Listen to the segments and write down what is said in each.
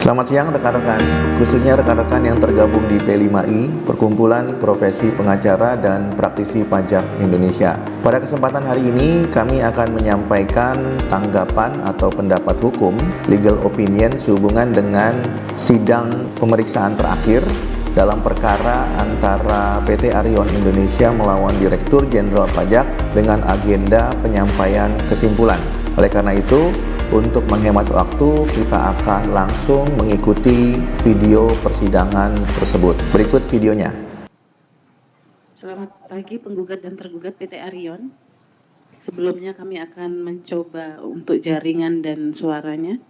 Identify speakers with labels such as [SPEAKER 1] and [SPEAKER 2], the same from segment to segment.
[SPEAKER 1] Selamat siang rekan-rekan, khususnya rekan-rekan yang tergabung di P5I, Perkumpulan Profesi Pengacara dan Praktisi Pajak Indonesia. Pada kesempatan hari ini, kami akan menyampaikan tanggapan atau pendapat hukum, legal opinion sehubungan dengan sidang pemeriksaan terakhir dalam perkara antara PT Arion Indonesia melawan Direktur Jenderal Pajak dengan agenda penyampaian kesimpulan. Oleh karena itu, untuk menghemat waktu, kita akan langsung mengikuti video persidangan tersebut. Berikut videonya.
[SPEAKER 2] Selamat pagi penggugat dan tergugat PT Arion. Sebelumnya kami akan mencoba untuk jaringan dan suaranya.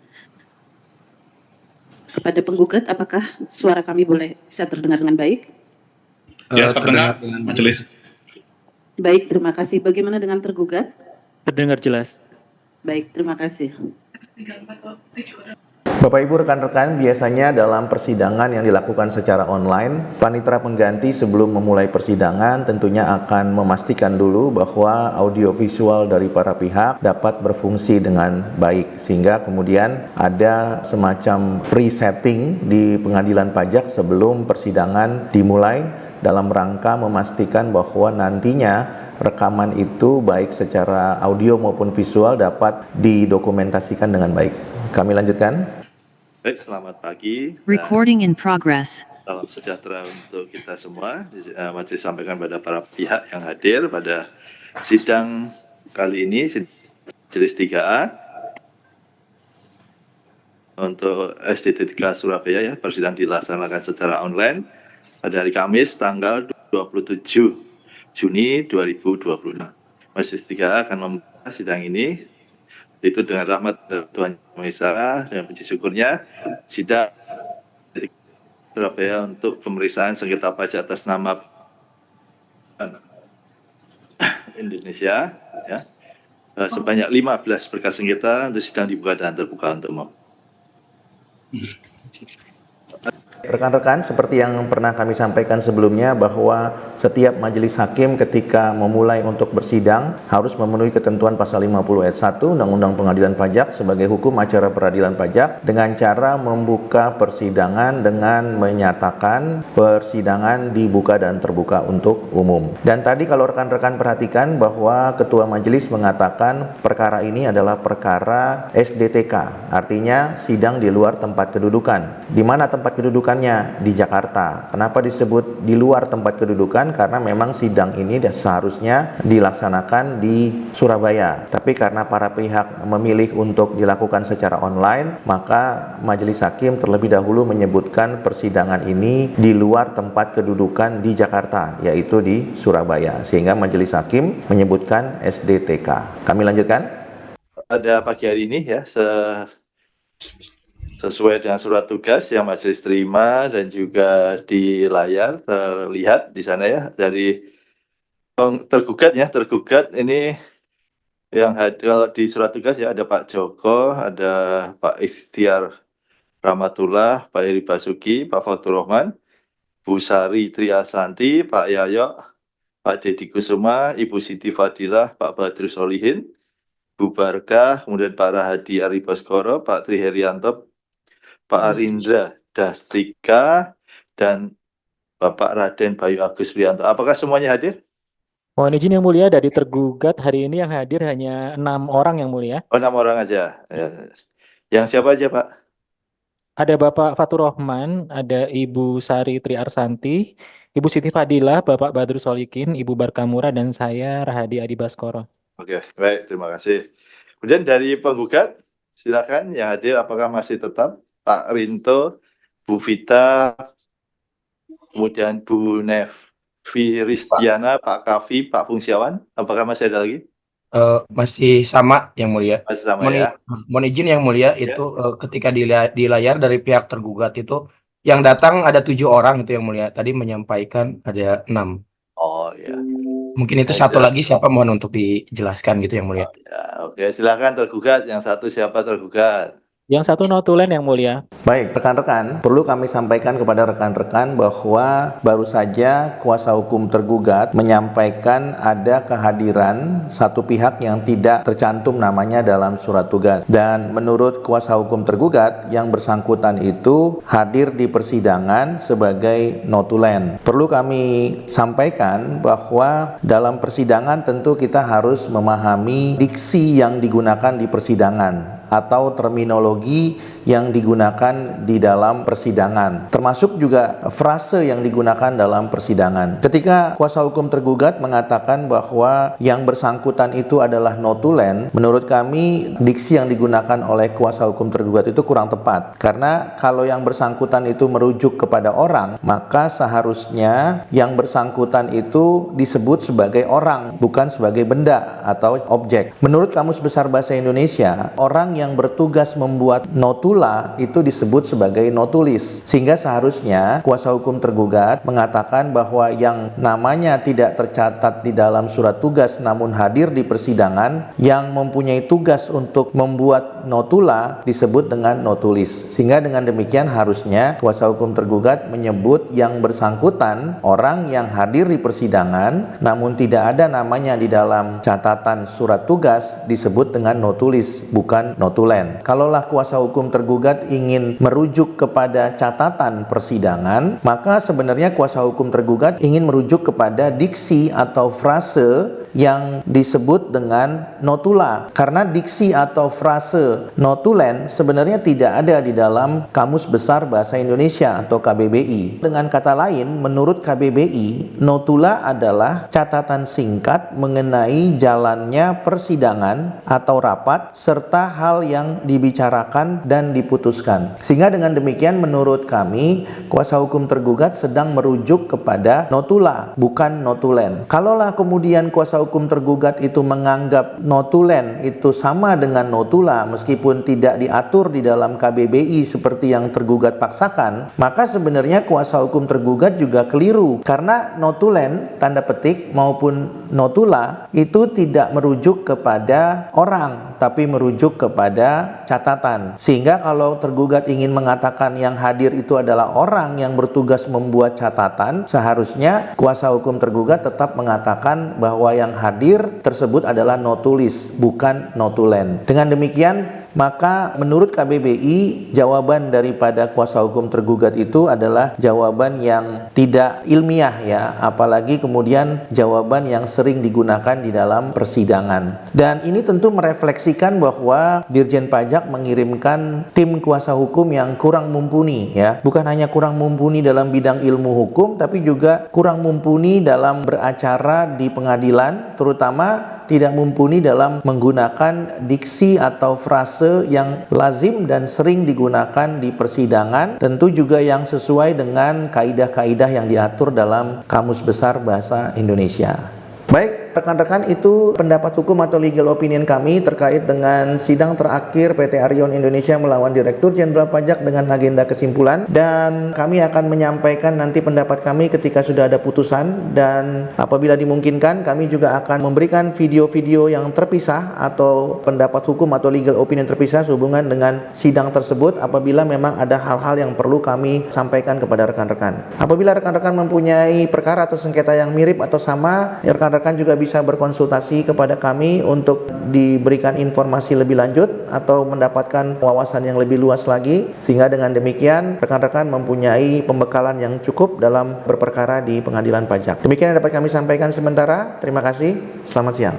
[SPEAKER 2] Kepada penggugat, apakah suara kami bisa terdengar dengan baik?
[SPEAKER 3] Ya, terdengar dengan majelis.
[SPEAKER 2] Baik, terima kasih. Bagaimana dengan tergugat?
[SPEAKER 4] Terdengar jelas.
[SPEAKER 2] Baik, terima kasih.
[SPEAKER 1] Bapak Ibu rekan-rekan, biasanya dalam persidangan yang dilakukan secara online, panitera pengganti sebelum memulai persidangan tentunya akan memastikan dulu bahwa audiovisual dari para pihak dapat berfungsi dengan baik, sehingga kemudian ada semacam presetting di pengadilan pajak sebelum persidangan dimulai dalam rangka memastikan bahwa nantinya rekaman itu baik secara audio maupun visual dapat didokumentasikan dengan baik. Kami lanjutkan.
[SPEAKER 5] Baik, selamat pagi.
[SPEAKER 6] Recording in progress.
[SPEAKER 5] Salam sejahtera untuk kita semua. Majelis sampaikan pada para pihak yang hadir pada sidang kali ini, Majelis 3A untuk SD3 Surabaya ya, persidangan dilaksanakan secara online pada hari Kamis tanggal 27 Juni 2026. Majelis 3A akan membuka sidang ini itu dengan rahmat Tuhan Yang Maha Esa dan puji syukurnya sidang Surabaya untuk pemeriksaan sengketa pajak atas nama Indonesia ya. Sebanyak 15 berkas sengketa untuk sidang dibuka dan terbuka untuk umum.
[SPEAKER 1] Rekan-rekan, seperti yang pernah kami sampaikan sebelumnya bahwa setiap majelis hakim ketika memulai untuk bersidang harus memenuhi ketentuan pasal 50 ayat 1 Undang-Undang Pengadilan Pajak sebagai hukum acara peradilan pajak dengan cara membuka persidangan dengan menyatakan persidangan dibuka dan terbuka untuk umum. Dan tadi kalau rekan-rekan perhatikan bahwa ketua majelis mengatakan perkara ini adalah perkara SDTK, artinya sidang di luar tempat kedudukan. Di mana tempat kedudukan? Di Jakarta. Kenapa disebut di luar tempat kedudukan? Karena memang sidang ini seharusnya dilaksanakan di Surabaya. Tapi karena para pihak memilih untuk dilakukan secara online, maka majelis hakim terlebih dahulu menyebutkan persidangan ini di luar tempat kedudukan di Jakarta, yaitu di Surabaya. Sehingga majelis hakim menyebutkan SDTK. Kami lanjutkan.
[SPEAKER 5] Pada pagi hari ini ya, sesuai dengan surat tugas yang majelis terima dan juga di layar terlihat di sana ya dari tergugat ini yang kalau di surat tugas ya ada Pak Joko, ada Pak Ikhtiar Rahmatullah, Pak Eri Basuki, Pak Fatur Rahman, Bu Sari Triasanti, Pak Yayo, Pak Deddy Kusuma, Ibu Siti Fadilah, Pak Badrus Solihin, Bu Barkah, kemudian Pak Rahadi Ari Baskoro, Pak Tri Herianto, Pak Arindra Dastika, dan Bapak Raden Bayu Agus Prianto. Apakah semuanya hadir?
[SPEAKER 4] Mohon izin yang mulia, dari tergugat hari ini yang hadir hanya 6 orang yang mulia.
[SPEAKER 5] Oh, 6 orang aja. Ya. Yang siapa aja, Pak?
[SPEAKER 4] Ada Bapak Fatur Rahman, ada Ibu Sari Triarsanti, Ibu Siti Fadilah, Bapak Badrus Solikin, Ibu Barkamura, dan saya Rahadi Adi Baskoro.
[SPEAKER 5] Oke, baik, terima kasih. Kemudian dari penggugat, silakan yang hadir apakah masih tetap Pak Rinto, Bu Vita, kemudian Bu Nevi Rizdiana, Pak Kavi, Pak Fungsiawan, apakah masih ada lagi?
[SPEAKER 3] Masih sama yang mulia.
[SPEAKER 5] Masih sama ya.
[SPEAKER 3] Mohon izin yang mulia,
[SPEAKER 5] Ya.
[SPEAKER 3] itu ketika di layar dari pihak tergugat itu yang datang ada 7 orang itu yang mulia. Tadi menyampaikan ada 6.
[SPEAKER 5] Oh ya.
[SPEAKER 3] Mungkin itu satu lagi siapa, mohon untuk dijelaskan gitu yang mulia.
[SPEAKER 5] Ya, oke, silakan tergugat. Yang satu siapa tergugat?
[SPEAKER 4] Yang satu notulen yang mulia.
[SPEAKER 1] Baik, rekan-rekan, perlu kami sampaikan kepada rekan-rekan bahwa baru saja kuasa hukum tergugat menyampaikan ada kehadiran satu pihak yang tidak tercantum namanya dalam surat tugas. Dan menurut kuasa hukum tergugat, yang bersangkutan itu hadir di persidangan sebagai notulen. Perlu kami sampaikan bahwa dalam persidangan tentu kita harus memahami diksi yang digunakan di persidangan atau terminologi yang digunakan di dalam persidangan, termasuk juga frase yang digunakan dalam persidangan. Ketika kuasa hukum tergugat mengatakan bahwa yang bersangkutan itu adalah notulen, menurut kami diksi yang digunakan oleh kuasa hukum tergugat itu kurang tepat. Karena kalau yang bersangkutan itu merujuk kepada orang, maka seharusnya yang bersangkutan itu disebut sebagai orang, bukan sebagai benda atau objek. Menurut Kamus Besar Bahasa Indonesia, orang yang bertugas membuat notula itu disebut sebagai notulis. Sehingga seharusnya kuasa hukum tergugat mengatakan bahwa yang namanya tidak tercatat di dalam surat tugas namun hadir di persidangan, yang mempunyai tugas untuk membuat notula disebut dengan notulis. Sehingga dengan demikian harusnya kuasa hukum tergugat menyebut yang bersangkutan orang yang hadir di persidangan namun tidak ada namanya di dalam catatan surat tugas disebut dengan notulis, bukan notulen. Kalaulah kuasa hukum tergugat ingin merujuk kepada catatan persidangan, maka sebenarnya kuasa hukum tergugat ingin merujuk kepada diksi atau frase yang disebut dengan notula. Karena diksi atau frase notulen sebenarnya tidak ada di dalam Kamus Besar Bahasa Indonesia atau KBBI. Dengan kata lain, menurut KBBI, notula adalah catatan singkat mengenai jalannya persidangan atau rapat serta hal yang dibicarakan dan diputuskan. Sehingga dengan demikian menurut kami kuasa hukum tergugat sedang merujuk kepada notula, bukan notulen. Kalaulah kemudian kuasa hukum tergugat itu menganggap notulen itu sama dengan notula meskipun tidak diatur di dalam KBBI seperti yang tergugat paksakan, maka sebenarnya kuasa hukum tergugat juga keliru. Karena notulen tanda petik maupun notula itu tidak merujuk kepada orang tapi merujuk kepada catatan. Sehingga kalau tergugat ingin mengatakan yang hadir itu adalah orang yang bertugas membuat catatan, seharusnya kuasa hukum tergugat tetap mengatakan bahwa yang hadir tersebut adalah notulis, bukan notulen. Dengan demikian, maka menurut KBBI jawaban daripada kuasa hukum tergugat itu adalah jawaban yang tidak ilmiah ya, apalagi kemudian jawaban yang sering digunakan di dalam persidangan. Dan ini tentu merefleksikan bahwa Dirjen Pajak mengirimkan tim kuasa hukum yang kurang mumpuni ya, bukan hanya kurang mumpuni dalam bidang ilmu hukum tapi juga kurang mumpuni dalam beracara di pengadilan, terutama tidak mumpuni dalam menggunakan diksi atau frase yang lazim dan sering digunakan di persidangan, tentu juga yang sesuai dengan kaidah-kaidah yang diatur dalam Kamus Besar Bahasa Indonesia. Baik, rekan-rekan, itu pendapat hukum atau legal opinion kami terkait dengan sidang terakhir PT Arion Indonesia melawan Direktur Jenderal Pajak dengan agenda kesimpulan, dan kami akan menyampaikan nanti pendapat kami ketika sudah ada putusan, dan apabila dimungkinkan kami juga akan memberikan video-video yang terpisah atau pendapat hukum atau legal opinion terpisah sehubungan dengan sidang tersebut apabila memang ada hal-hal yang perlu kami sampaikan kepada rekan-rekan. Apabila rekan-rekan mempunyai perkara atau sengketa yang mirip atau sama, rekan-rekan juga bisa berkonsultasi kepada kami untuk diberikan informasi lebih lanjut atau mendapatkan wawasan yang lebih luas lagi, sehingga dengan demikian rekan-rekan mempunyai pembekalan yang cukup dalam berperkara di pengadilan pajak. Demikian yang dapat kami sampaikan sementara. Terima kasih. Selamat siang.